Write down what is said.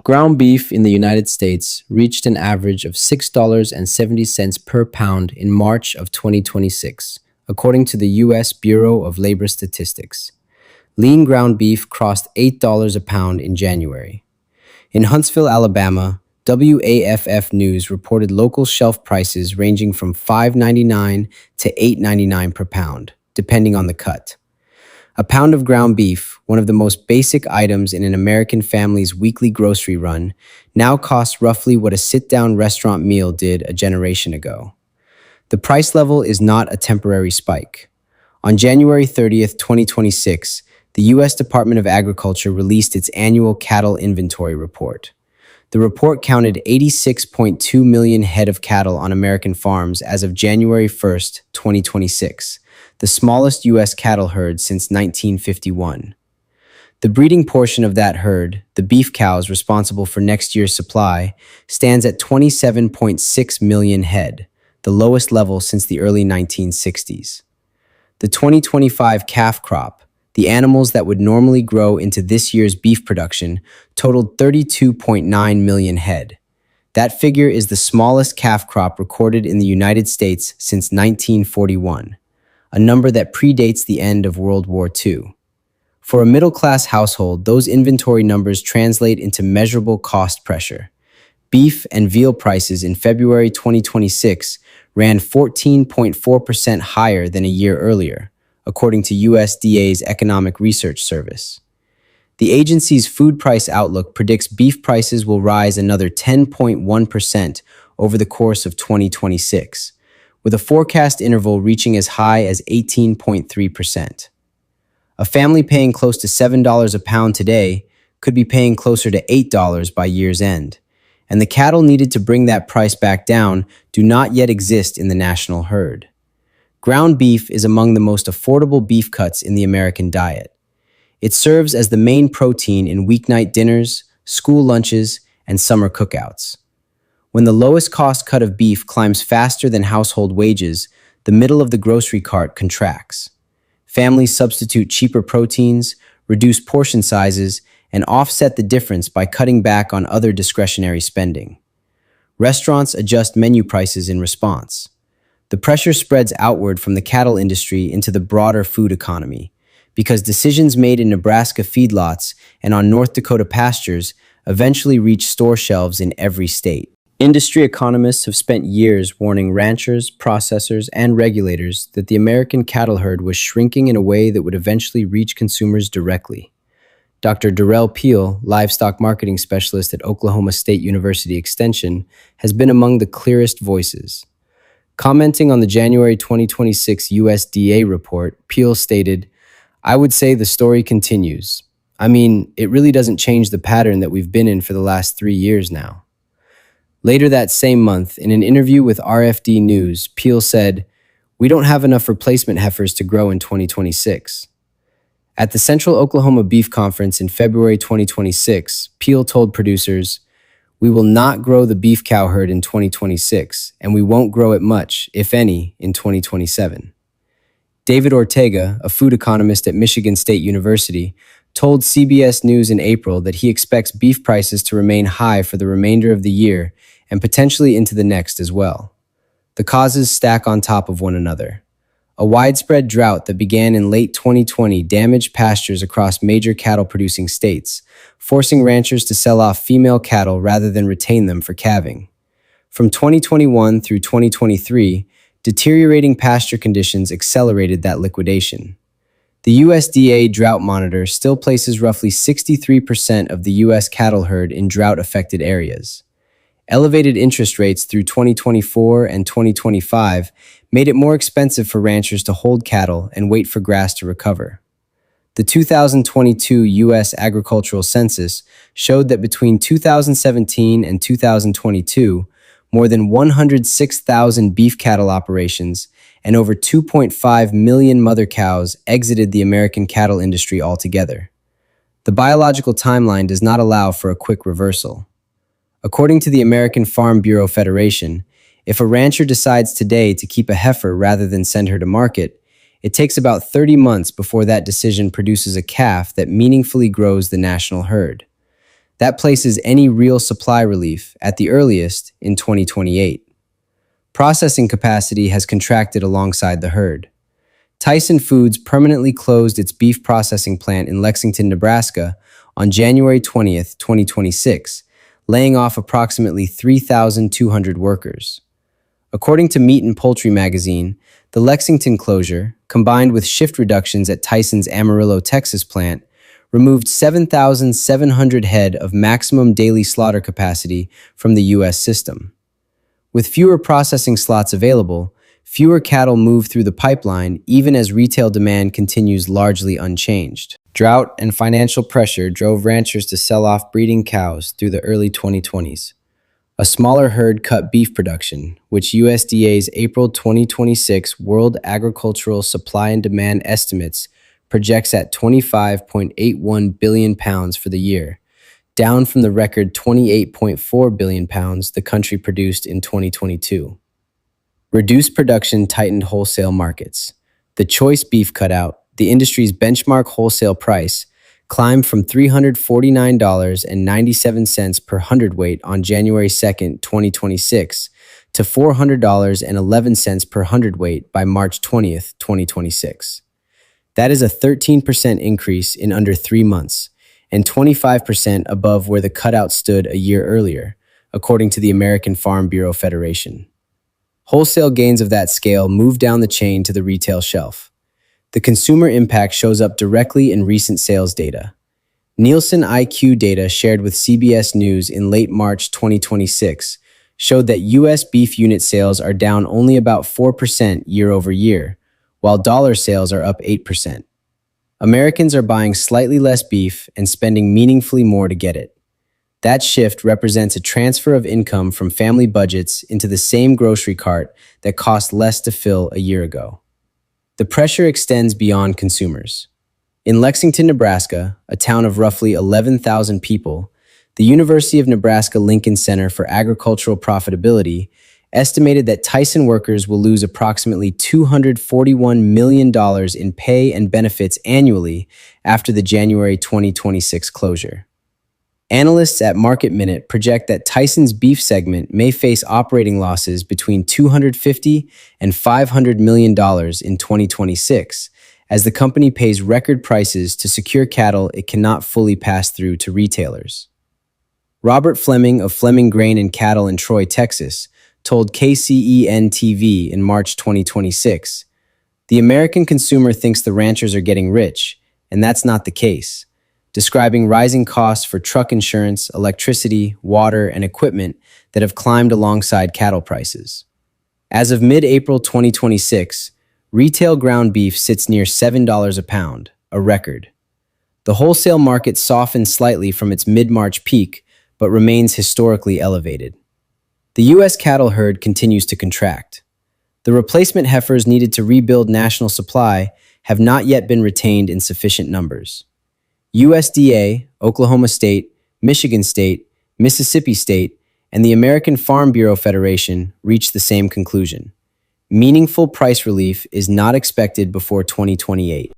Ground beef in the United States reached an average of $6.70 per pound in March of 2026, according to the U.S. Bureau of Labor Statistics. Lean ground beef crossed $8 a pound in January. In Huntsville, Alabama, WAFF News reported local shelf prices ranging from $5.99 to $8.99 per pound, depending on the cut. A pound of ground beef, one of the most basic items in an American family's weekly grocery run, now costs roughly what a sit-down restaurant meal did a generation ago. The price level is not a temporary spike. On January 30th, 2026, the U.S. Department of Agriculture released its annual cattle inventory report. The report counted 86.2 million head of cattle on American farms as of January 1st, 2026, the smallest U.S. cattle herd since 1951. The breeding portion of that herd, the beef cows responsible for next year's supply, stands at 27.6 million head, the lowest level since the early 1960s. The 2025 calf crop, the animals that would normally grow into this year's beef production, totaled 32.9 million head. That figure is the smallest calf crop recorded in the United States since 1941, a number that predates the end of World War II. For a middle-class household, those inventory numbers translate into measurable cost pressure. Beef and veal prices in February 2026 ran 14.4% higher than a year earlier, according to USDA's Economic Research Service. The agency's food price outlook predicts beef prices will rise another 10.1% over the course of 2026, with a forecast interval reaching as high as 18.3%. A family paying close to $7 a pound today could be paying closer to $8 by year's end, and the cattle needed to bring that price back down do not yet exist in the national herd. Ground beef is among the most affordable beef cuts in the American diet. It serves as the main protein in weeknight dinners, school lunches, and summer cookouts. When the lowest cost cut of beef climbs faster than household wages, the middle of the grocery cart contracts. Families substitute cheaper proteins, reduce portion sizes, and offset the difference by cutting back on other discretionary spending. Restaurants adjust menu prices in response. The pressure spreads outward from the cattle industry into the broader food economy, because decisions made in Nebraska feedlots and on North Dakota pastures eventually reach store shelves in every state. Industry economists have spent years warning ranchers, processors, and regulators that the American cattle herd was shrinking in a way that would eventually reach consumers directly. Dr. Darrell Peel, livestock marketing specialist at Oklahoma State University Extension, has been among the clearest voices. Commenting on the January 2026 USDA report, Peel stated, "I would say the story continues. I mean, it really doesn't change the pattern that we've been in for the last 3 years now." Later that same month, in an interview with RFD News, Peel said, "We don't have enough replacement heifers to grow in 2026. At the Central Oklahoma Beef Conference in February 2026, Peel told producers, "We will not grow the beef cow herd in 2026, and we won't grow it much, if any, in 2027. David Ortega, a food economist at Michigan State University, told CBS News in April that he expects beef prices to remain high for the remainder of the year and potentially into the next as well. The causes stack on top of one another. A widespread drought that began in late 2020 damaged pastures across major cattle-producing states, forcing ranchers to sell off female cattle rather than retain them for calving. From 2021 through 2023, deteriorating pasture conditions accelerated that liquidation. The USDA Drought Monitor still places roughly 63% of the U.S. cattle herd in drought-affected areas. Elevated interest rates through 2024 and 2025 made it more expensive for ranchers to hold cattle and wait for grass to recover. The 2022 U.S. Agricultural Census showed that between 2017 and 2022, more than 106,000 beef cattle operations and over 2.5 million mother cows exited the American cattle industry altogether. The biological timeline does not allow for a quick reversal. According to the American Farm Bureau Federation, if a rancher decides today to keep a heifer rather than send her to market, it takes about 30 months before that decision produces a calf that meaningfully grows the national herd. That places any real supply relief at the earliest in 2028. Processing capacity has contracted alongside the herd. Tyson Foods permanently closed its beef processing plant in Lexington, Nebraska on January 20th, 2026, laying off approximately 3,200 workers. According to Meat and Poultry magazine, the Lexington closure, combined with shift reductions at Tyson's Amarillo, Texas plant, removed 7,700 head of maximum daily slaughter capacity from the U.S. system. With fewer processing slots available, fewer cattle move through the pipeline even as retail demand continues largely unchanged. Drought and financial pressure drove ranchers to sell off breeding cows through the early 2020s. A smaller herd cut beef production, which USDA's April 2026 World Agricultural Supply and Demand estimates projects at 25.81 billion pounds for the year, down from the record 28.4 billion pounds the country produced in 2022. Reduced production tightened wholesale markets. The choice beef cutout, the industry's benchmark wholesale price, climbed from $349.97 per hundredweight on January 2nd, 2026, to $400.11 per hundredweight by March 20th, 2026. That is a 13% increase in under 3 months, and 25% above where the cutout stood a year earlier, according to the American Farm Bureau Federation. Wholesale gains of that scale move down the chain to the retail shelf. The consumer impact shows up directly in recent sales data. Nielsen IQ data shared with CBS News in late March 2026 showed that U.S. beef unit sales are down only about 4% year over year, while dollar sales are up 8%. Americans are buying slightly less beef and spending meaningfully more to get it. That shift represents a transfer of income from family budgets into the same grocery cart that cost less to fill a year ago. The pressure extends beyond consumers. In Lexington, Nebraska, a town of roughly 11,000 people, the University of Nebraska-Lincoln Center for Agricultural Profitability estimated that Tyson workers will lose approximately $241 million in pay and benefits annually after the January 2026 closure. Analysts at Market Minute project that Tyson's beef segment may face operating losses between $250 and $500 million in 2026, as the company pays record prices to secure cattle it cannot fully pass through to retailers. Robert Fleming of Fleming Grain and Cattle in Troy, Texas, told KCEN-TV in March 2026, "The American consumer thinks the ranchers are getting rich, and that's not the case," describing rising costs for truck insurance, electricity, water, and equipment that have climbed alongside cattle prices. As of mid-April 2026, retail ground beef sits near $7 a pound, a record. The wholesale market softened slightly from its mid-March peak, but remains historically elevated. The U.S. cattle herd continues to contract. The replacement heifers needed to rebuild national supply have not yet been retained in sufficient numbers. USDA, Oklahoma State, Michigan State, Mississippi State, and the American Farm Bureau Federation reached the same conclusion. Meaningful price relief is not expected before 2028.